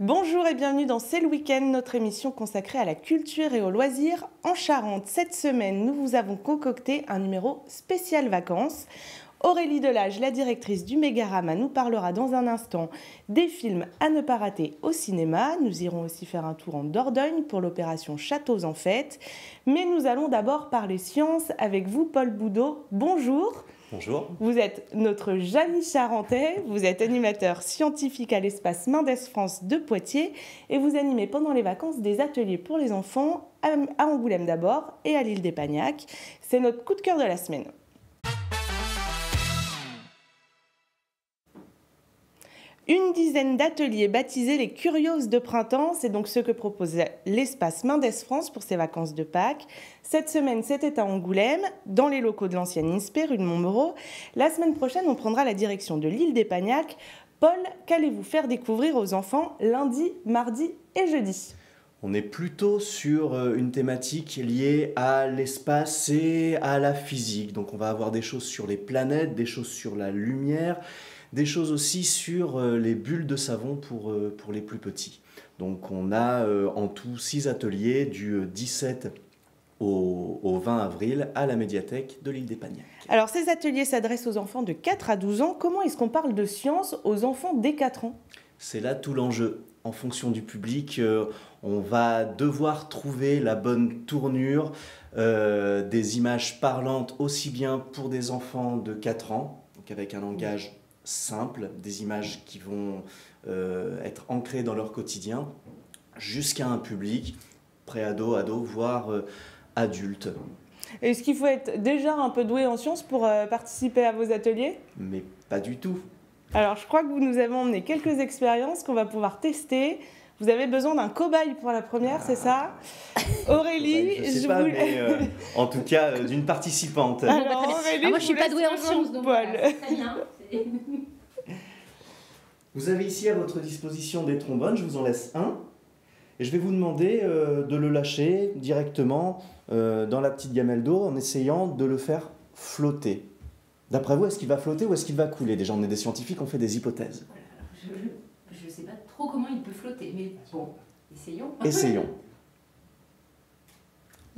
Bonjour et bienvenue dans C'est le week-end, notre émission consacrée à la culture et aux loisirs en Charente. Cette semaine, nous vous avons concocté un numéro spécial vacances. Aurélie Delage, la directrice du Mégarama, nous parlera dans un instant des films à ne pas rater au cinéma. Nous irons aussi faire un tour en Dordogne pour l'opération Châteaux en Fête. Mais nous allons d'abord parler science avec vous, Paul Boudot. Bonjour. Bonjour. Vous êtes notre Jamy charentais, vous êtes animateur scientifique à l'espace Mendes France de Poitiers et vous animez pendant les vacances des ateliers pour les enfants à Angoulême d'abord et à l'île d'Épagnac. C'est notre coup de cœur de la semaine. Une dizaine d'ateliers baptisés les Curioses de printemps, c'est donc ce que propose l'espace Mendes France pour ses vacances de Pâques. Cette semaine, c'était à Angoulême, dans les locaux de l'ancienne INSPE, rue de Montmoreau. La semaine prochaine, on prendra la direction de l'île d'Épagnac. Paul, qu'allez-vous faire découvrir aux enfants lundi, mardi et jeudi ? On est plutôt sur une thématique liée à l'espace et à la physique. Donc on va avoir des choses sur les planètes, des choses sur la lumière, des choses aussi sur les bulles de savon pour les plus petits. Donc on a en tout 6 ateliers du 17 au 20 avril à la médiathèque de l'île d'Épagnac. Alors ces ateliers s'adressent aux enfants de 4 à 12 ans. Comment est-ce qu'on parle de science aux enfants dès 4 ans ? C'est là tout l'enjeu. En fonction du public, on va devoir trouver la bonne tournure, des images parlantes aussi bien pour des enfants de 4 ans, donc avec un langage simple, des images qui vont être ancrées dans leur quotidien, jusqu'à un public pré-ado, ado, voire adulte. Est-ce qu'il faut être déjà un peu doué en sciences pour participer à vos ateliers ? Mais pas du tout. Alors, je crois que vous nous avez emmené quelques expériences qu'on va pouvoir tester. Vous avez besoin d'un cobaye pour la première, c'est ça ? Aurélie, je sais pas, mais en tout cas d'une participante. Alors, Aurélie, moi, je suis pas douée en sciences, donc Paul. très bien. Vous avez ici à votre disposition des trombones, je vous en laisse un. Et je vais vous demander de le lâcher directement dans la petite gamelle d'eau en essayant de le faire flotter. D'après vous, est-ce qu'il va flotter ou est-ce qu'il va couler ? Déjà, on est des scientifiques, on fait des hypothèses. Je ne sais pas trop comment il peut flotter, mais bon, essayons. Essayons.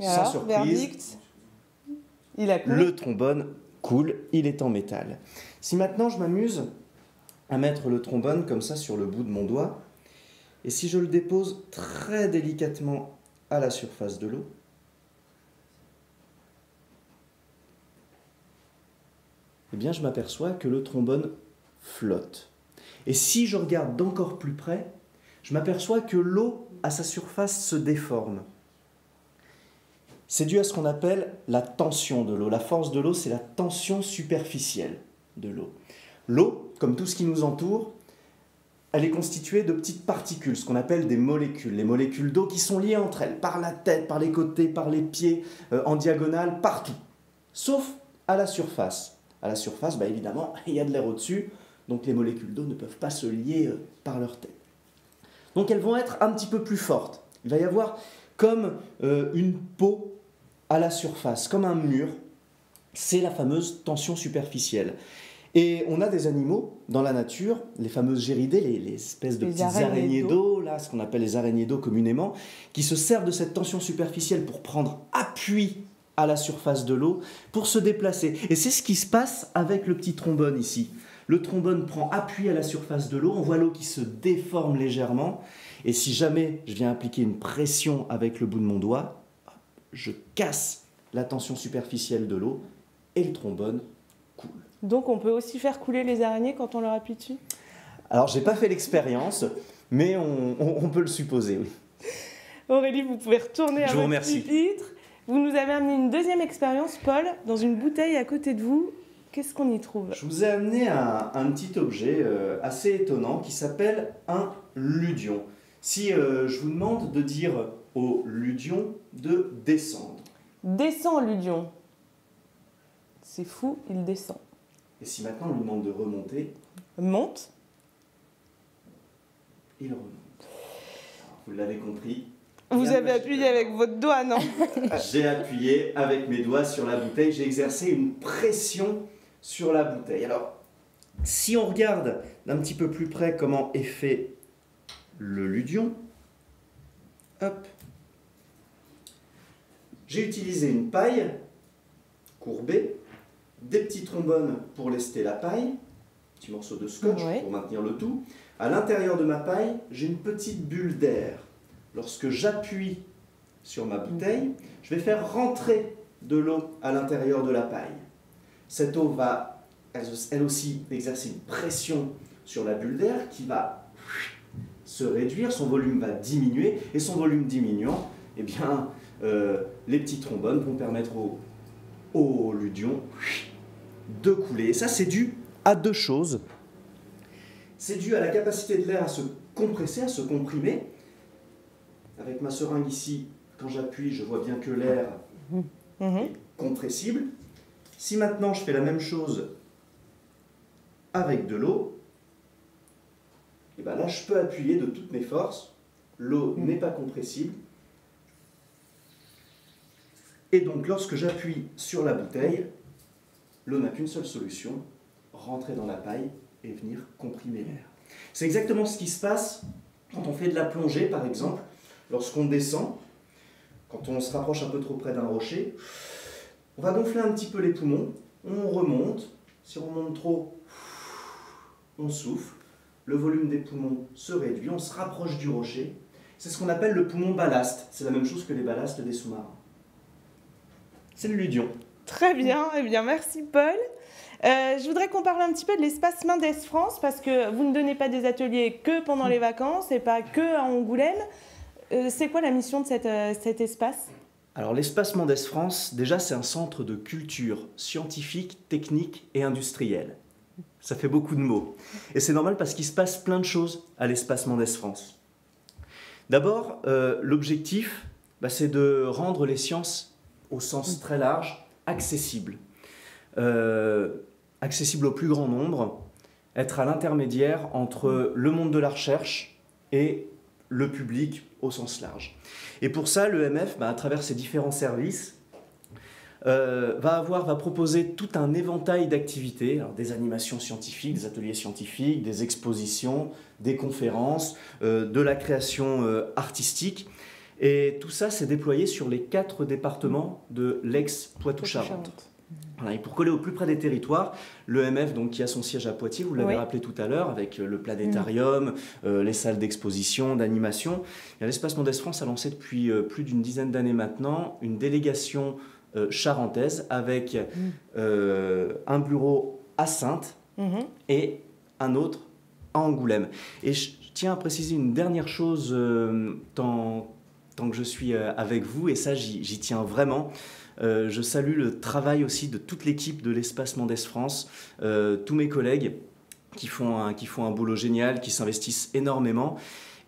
Et Sans alors, surprise, verdict, il a coulé. le trombone coule, il est en métal. Si maintenant je m'amuse à mettre le trombone comme ça sur le bout de mon doigt, et si je le dépose très délicatement à la surface de l'eau, eh bien je m'aperçois que le trombone flotte. Et si je regarde d'encore plus près, je m'aperçois que l'eau à sa surface se déforme. C'est dû à ce qu'on appelle la tension de l'eau. La force de l'eau, c'est la tension superficielle de l'eau. L'eau, comme tout ce qui nous entoure, elle est constituée de petites particules, ce qu'on appelle des molécules. Les molécules d'eau qui sont liées entre elles, par la tête, par les côtés, par les pieds, en diagonale, partout. Sauf à la surface. À la surface, évidemment, il y a de l'air au-dessus, donc les molécules d'eau ne peuvent pas se lier par leur tête. Donc elles vont être un petit peu plus fortes. Il va y avoir comme une peau à la surface, comme un mur. C'est la fameuse tension superficielle. Et on a des animaux dans la nature, les fameuses géridées, les espèces de petites araignées d'eau, là, ce qu'on appelle les araignées d'eau communément, qui se servent de cette tension superficielle pour prendre appui à la surface de l'eau, pour se déplacer. Et c'est ce qui se passe avec le petit trombone ici. Le trombone prend appui à la surface de l'eau, on voit l'eau qui se déforme légèrement, et si jamais je viens appliquer une pression avec le bout de mon doigt, je casse la tension superficielle de l'eau, et le trombone coule. Donc on peut aussi faire couler les araignées quand on leur appuie dessus ? Alors j'ai pas fait l'expérience, mais on peut le supposer, oui. Aurélie, vous pouvez retourner à votre pupitre. Vous nous avez amené une deuxième expérience, Paul, dans une bouteille à côté de vous. Qu'est-ce qu'on y trouve ? Je vous ai amené un petit objet assez étonnant qui s'appelle un ludion. Si je vous demande de dire au Ludion de descendre. Descend, Ludion. C'est fou, il descend. Et si maintenant on lui demande de remonter, Monte. il remonte. Alors, vous l'avez compris. Vous avez appuyé avec votre doigt, non? J'ai appuyé avec mes doigts sur la bouteille, j'ai exercé une pression sur la bouteille. Alors, si on regarde d'un petit peu plus près comment est fait le Ludion, hop, j'ai utilisé une paille courbée, des petits trombones pour lester la paille, petit morceau de scotch pour maintenir le tout. À l'intérieur de ma paille, j'ai une petite bulle d'air. Lorsque j'appuie sur ma bouteille, je vais faire rentrer de l'eau à l'intérieur de la paille. Cette eau va, elle aussi, exercer une pression sur la bulle d'air qui va se réduire, son volume va diminuer, et son volume diminuant, eh bien, les petits trombones vont permettre au Ludion de couler. Et ça, c'est dû à deux choses. C'est dû à la capacité de l'air à se compresser, à se comprimer. Avec ma seringue ici, quand j'appuie, je vois bien que l'air est compressible. Si maintenant je fais la même chose avec de l'eau, et bien là je peux appuyer de toutes mes forces. L'eau n'est pas compressible. Et donc lorsque j'appuie sur la bouteille, l'eau n'a qu'une seule solution, rentrer dans la paille et venir comprimer l'air. C'est exactement ce qui se passe quand on fait de la plongée par exemple. Lorsqu'on descend, quand on se rapproche un peu trop près d'un rocher, on va gonfler un petit peu les poumons, on remonte. Si on remonte trop, on souffle, le volume des poumons se réduit, on se rapproche du rocher. C'est ce qu'on appelle le poumon ballast. C'est la même chose que les ballasts des sous-marins. C'est le Ludion. Très bien, eh bien merci Paul. Je voudrais qu'on parle un petit peu de l'espace Mendes France, parce que vous ne donnez pas des ateliers que pendant les vacances et pas que à Angoulême. C'est quoi la mission de cet espace? Alors l'espace Mendes France, déjà c'est un centre de culture scientifique, technique et industrielle. Ça fait beaucoup de mots. Et c'est normal parce qu'il se passe plein de choses à l'espace Mendes France. D'abord, l'objectif, c'est de rendre les sciences au sens très large accessibles. Accessibles au plus grand nombre, être à l'intermédiaire entre le monde de la recherche et le public au sens large. Et pour ça, l'EMF, à travers ses différents services, va proposer tout un éventail d'activités, des animations scientifiques, des ateliers scientifiques, des expositions, des conférences, de la création artistique. Et tout ça, c'est déployé sur les 4 départements de l'ex-Poitou-Charentes. Voilà, et pour coller au plus près des territoires, l'EMF, qui a son siège à Poitiers, vous l'avez rappelé tout à l'heure, avec le planétarium, les salles d'exposition, d'animation. L'Espace Mendes France a lancé depuis plus d'une dizaine d'années maintenant une délégation charentaise avec un bureau à Saintes et un autre à Angoulême. Et je tiens à préciser une dernière chose tant que je suis avec vous, et ça j'y tiens vraiment. Je salue le travail aussi de toute l'équipe de l'Espace Mendes France, tous mes collègues qui font un boulot génial, qui s'investissent énormément.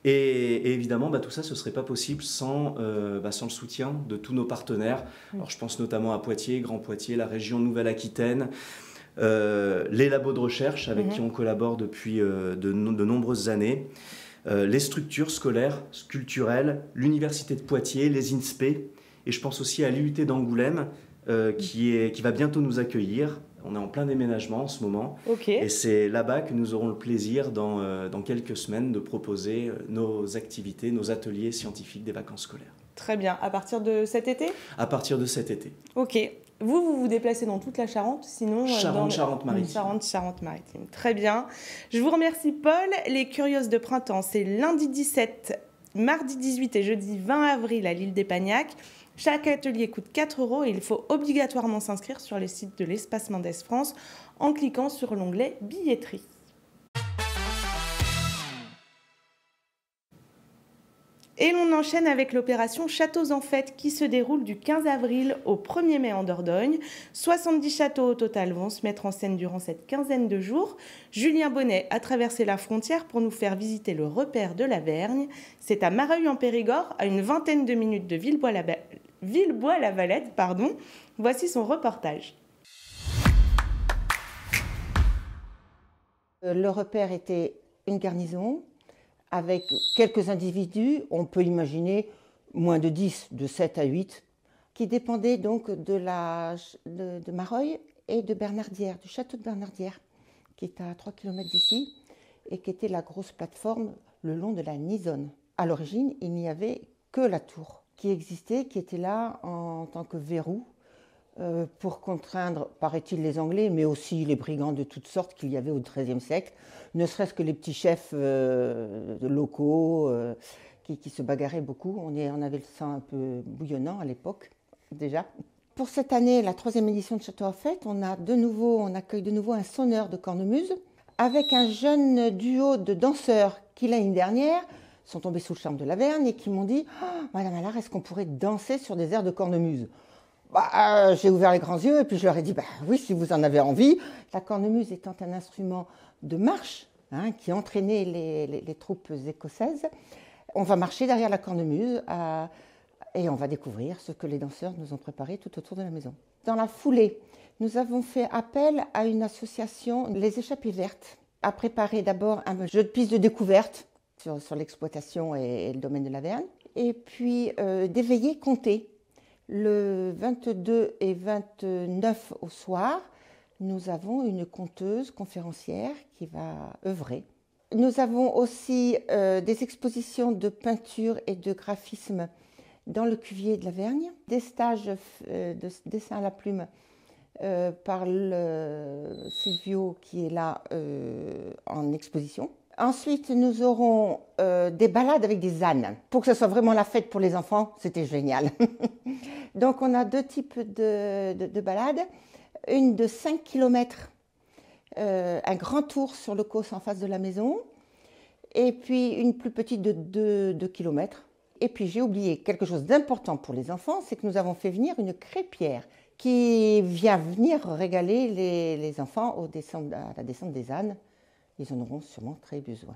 Et évidemment, tout ça, ce ne serait pas possible sans le soutien de tous nos partenaires. Alors, je pense notamment à Poitiers, Grand Poitiers, la région Nouvelle-Aquitaine, les labos de recherche avec qui on collabore depuis de nombreuses années, les structures scolaires, culturelles, l'Université de Poitiers, les INSPE. Et je pense aussi à l'IUT d'Angoulême qui va bientôt nous accueillir. On est en plein déménagement en ce moment. Et c'est là-bas que nous aurons le plaisir, dans quelques semaines, de proposer nos activités, nos ateliers scientifiques des vacances scolaires. Très bien. À partir de cet été? À partir de cet été. Ok. Vous vous déplacez dans toute la Charente, sinon... Charente-Maritime. Charente-Maritime. Très bien. Je vous remercie, Paul. Les Curieuses de printemps, c'est lundi 17, mardi 18 et jeudi 20 avril à l'île d'Épagnac. Chaque atelier coûte 4 € et il faut obligatoirement s'inscrire sur les sites de l'Espace Mendes France en cliquant sur l'onglet billetterie. Et l'on enchaîne avec l'opération Châteaux en fête qui se déroule du 15 avril au 1er mai en Dordogne. 70 châteaux au total vont se mettre en scène durant cette quinzaine de jours. Julien Bonnet a traversé la frontière pour nous faire visiter le repère de la Vergne. C'est à Mareuil en Périgord, à une vingtaine de minutes de Villebois-la-Valette. Voici son reportage. Le repère était une garnison avec quelques individus, on peut imaginer moins de 10, de 7 à 8, qui dépendaient donc de Mareuil et de Bernardière, du château de Bernardière, qui est à 3 km d'ici, et qui était la grosse plateforme le long de la Nisonne. À l'origine, il n'y avait que la tour qui existait, qui était là en tant que verrou, pour contraindre, paraît-il, les Anglais, mais aussi les brigands de toutes sortes qu'il y avait au XIIIe siècle, ne serait-ce que les petits chefs locaux qui se bagarraient beaucoup. On avait le sang un peu bouillonnant à l'époque, déjà. Pour cette année, la 3e édition de Châteaux en fête, on accueille de nouveau un sonneur de cornemuse, avec un jeune duo de danseurs qui, l'année dernière, sont tombés sous le charme de la Vergne et qui m'ont dit « Madame Allard, est-ce qu'on pourrait danser sur des airs de cornemuse ?» J'ai ouvert les grands yeux et puis je leur ai dit oui, si vous en avez envie. La cornemuse étant un instrument de marche qui entraînait les troupes écossaises, on va marcher derrière la cornemuse et on va découvrir ce que les danseurs nous ont préparé tout autour de la maison. Dans la foulée, nous avons fait appel à une association, Les Échappées Vertes, à préparer d'abord un jeu de piste de découverte sur l'exploitation et le domaine de la Vergne, et puis des veillées comptées. Le 22 et 29 au soir, nous avons une conteuse conférencière qui va œuvrer. Nous avons aussi des expositions de peinture et de graphisme dans le Cuvier de la Vergne, des stages de dessin à la plume par Silvio qui est là en exposition. Ensuite, nous aurons des balades avec des ânes. Pour que ce soit vraiment la fête pour les enfants, c'était génial. Donc, on a 2 types de balades. Une de 5 km, un grand tour sur le Causse en face de la maison. Et puis, une plus petite de 2 km. Et puis, j'ai oublié quelque chose d'important pour les enfants, c'est que nous avons fait venir une crêpière qui vient venir régaler les enfants à la descente des ânes. Ils en auront sûrement très besoin.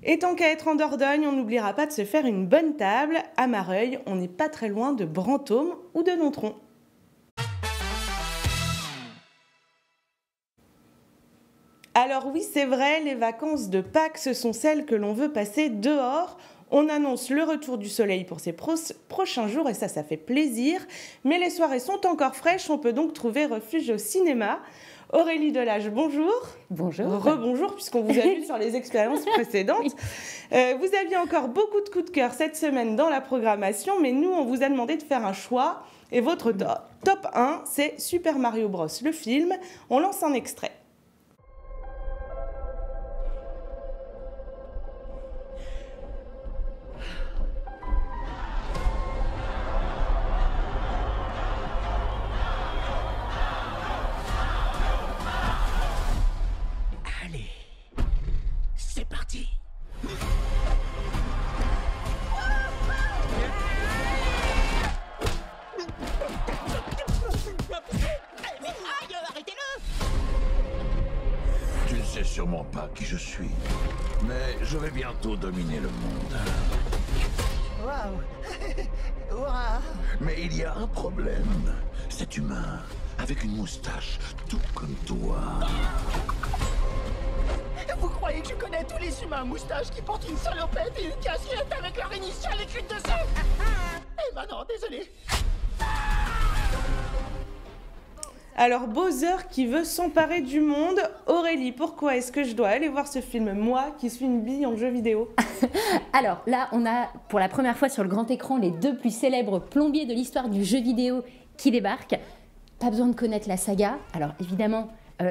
Et tant qu'à être en Dordogne, on n'oubliera pas de se faire une bonne table. À Mareuil, on n'est pas très loin de Brantôme ou de Nontron. Alors oui, c'est vrai, les vacances de Pâques, ce sont celles que l'on veut passer dehors. On annonce le retour du soleil pour ces prochains jours et ça fait plaisir. Mais les soirées sont encore fraîches, on peut donc trouver refuge au cinéma. Aurélie Delage, bonjour. Bonjour. Rebonjour, puisqu'on vous a vu sur les expériences précédentes. Vous aviez encore beaucoup de coups de cœur cette semaine dans la programmation, mais nous, on vous a demandé de faire un choix. Et votre top 1, c'est Super Mario Bros, le film. On lance un extrait. Sûrement pas qui je suis, mais je vais bientôt dominer le monde. Waouh. Waouh. Mais il y a un problème. Cet humain, avec une moustache, tout comme toi. Vous croyez que je connais tous les humains à moustache qui portent une salopette et une casquette avec leur initiale écrite dessus? Eh ben non, désolé. Alors, Bowser qui veut s'emparer du monde. Aurélie, pourquoi est-ce que je dois aller voir ce film, moi, qui suis une bille en jeu vidéo? Alors là, on a pour la première fois sur le grand écran les 2 plus célèbres plombiers de l'histoire du jeu vidéo qui débarquent. Pas besoin de connaître la saga. Alors évidemment,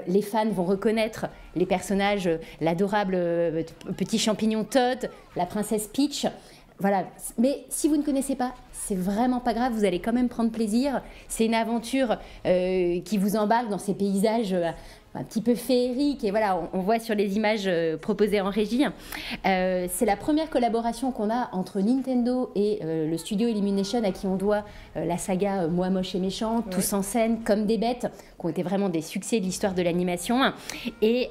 les fans vont reconnaître les personnages, l'adorable petit champignon Todd, la princesse Peach. Voilà. Mais si vous ne connaissez pas, c'est vraiment pas grave, vous allez quand même prendre plaisir. C'est une aventure qui vous embarque dans ces paysages un petit peu féeriques. Et voilà, on voit sur les images proposées en régie. C'est la première collaboration qu'on a entre Nintendo et le studio Illumination, à qui on doit la saga Moi moche et méchant, Tous en scène, Comme des bêtes, qui ont été vraiment des succès de l'histoire de l'animation. Et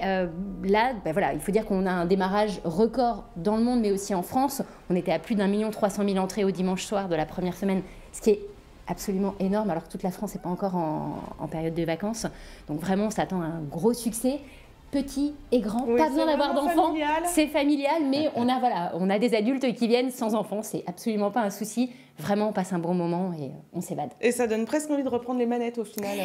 là, voilà, il faut dire qu'on a un démarrage record dans le monde, mais aussi en France. On était à plus d'1 300 000 entrées au dimanche soir de la première semaine, ce qui est absolument énorme, alors que toute la France n'est pas encore en période de vacances. Donc vraiment, on s'attend à un gros succès, petit et grand. Pas besoin d'avoir d'enfants, c'est familial, mais on a des adultes qui viennent sans enfants, c'est absolument pas un souci. Vraiment, on passe un bon moment et on s'évade. Et ça donne presque envie de reprendre les manettes au final.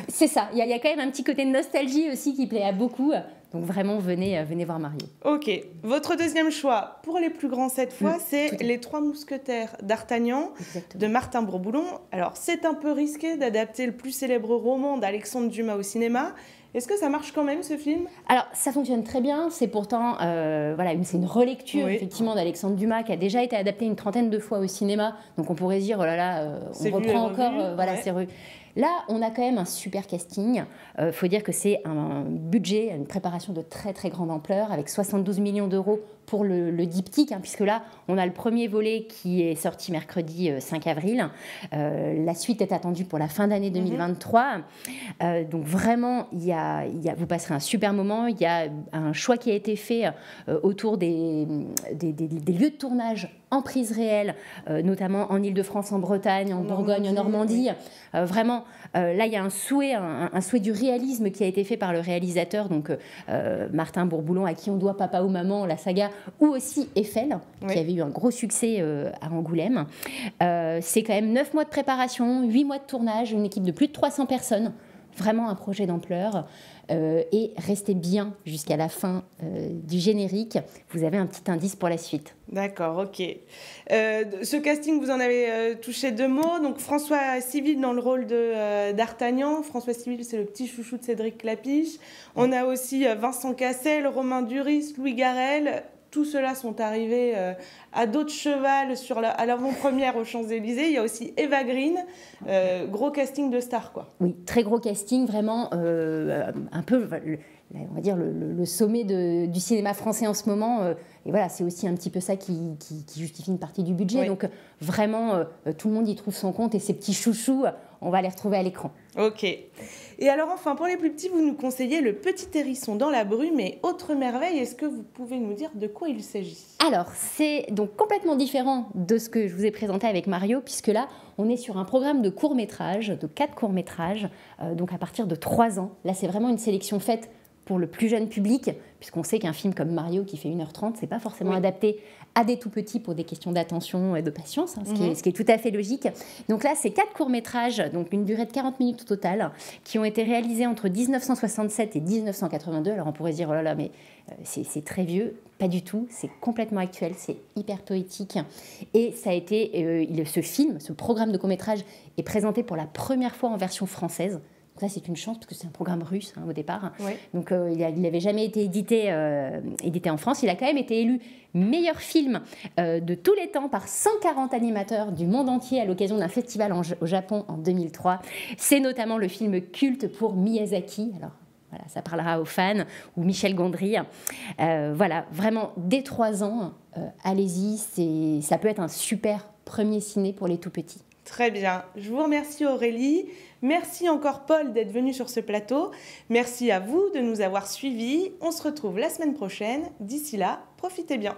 C'est ça, il y a quand même un petit côté de nostalgie aussi qui plaît à beaucoup. Donc vraiment, venez voir Mario. Ok, votre deuxième choix, pour les plus grands cette fois, c'est Les Trois Mousquetaires d'Artagnan, de Martin Bourboulon. Alors, c'est un peu risqué d'adapter le plus célèbre roman d'Alexandre Dumas au cinéma. Est-ce que ça marche quand même, ce film ? Alors, ça fonctionne très bien. C'est pourtant c'est une relecture effectivement d'Alexandre Dumas qui a déjà été adapté une 30aine de fois au cinéma. Donc, on pourrait se dire, oh là là, on reprend encore, c'est re... Là, on a quand même un super casting. Faut dire que c'est un budget, une préparation de très très grande ampleur, avec 72 millions d'euros pour le diptyque, puisque là, on a le premier volet qui est sorti mercredi 5 avril. La suite est attendue pour la fin d'année 2023. Donc vraiment, vous passerez un super moment. Il y a un choix qui a été fait autour des lieux de tournage en prise réelle, notamment en Île-de-France, en Bretagne, en Bourgogne, en Normandie. Vraiment, là, il y a un souhait du réalisme qui a été fait par le réalisateur, donc Martin Bourboulon, à qui on doit Papa ou Maman, la saga, ou aussi Eiffel, qui avait eu un gros succès à Angoulême. C'est quand même 9 mois de préparation, 8 mois de tournage, une équipe de plus de 300 personnes. Vraiment un projet d'ampleur. Et restez bien jusqu'à la fin du générique. Vous avez un petit indice pour la suite. D'accord, ok. Ce casting, vous en avez touché 2 mots. Donc François Civil dans le rôle d'Artagnan. François Civil, c'est le petit chouchou de Cédric Clapiche. On a aussi Vincent Cassel, Romain Duris, Louis Garrel. Tous ceux-là sont arrivés à dos de cheval à l'avant-première aux Champs-Élysées. Il y a aussi Eva Green, gros casting de stars, quoi. Oui, très gros casting, vraiment un peu, on va dire, le sommet du cinéma français en ce moment. Et voilà, c'est aussi un petit peu ça qui justifie une partie du budget. Donc vraiment, tout le monde y trouve son compte et ces petits chouchous, on va les retrouver à l'écran. Ok. Et alors enfin, pour les plus petits, vous nous conseillez Le Petit Hérisson dans la brume et Autre merveille. Est-ce que vous pouvez nous dire de quoi il s'agit ? Alors, c'est donc complètement différent de ce que je vous ai présenté avec Mario, puisque là, on est sur un programme de courts-métrages, de 4 courts-métrages, donc à partir de 3 ans. Là, c'est vraiment une sélection faite pour le plus jeune public, puisqu'on sait qu'un film comme Mario qui fait 1h30, c'est pas forcément adapté à des tout petits pour des questions d'attention et de patience, ce qui est tout à fait logique. Donc là, c'est 4 courts-métrages, donc une durée de 40 minutes au total, qui ont été réalisés entre 1967 et 1982. Alors on pourrait se dire, oh là là, mais c'est très vieux. Pas du tout, c'est complètement actuel, c'est hyper poétique. Et ça a été, ce programme de court-métrage est présenté pour la première fois en version française. Ça, c'est une chance parce que c'est un programme russe au départ. Donc, il n'avait jamais été édité en France. Il a quand même été élu meilleur film de tous les temps par 140 animateurs du monde entier à l'occasion d'un festival au Japon en 2003. C'est notamment le film culte pour Miyazaki. Alors, voilà, ça parlera aux fans, ou Michel Gondry. Voilà, vraiment, dès 3 ans, allez-y. Ça peut être un super premier ciné pour les tout-petits. Très bien. Je vous remercie Aurélie. Merci encore Paul d'être venu sur ce plateau. Merci à vous de nous avoir suivis. On se retrouve la semaine prochaine. D'ici là, profitez bien.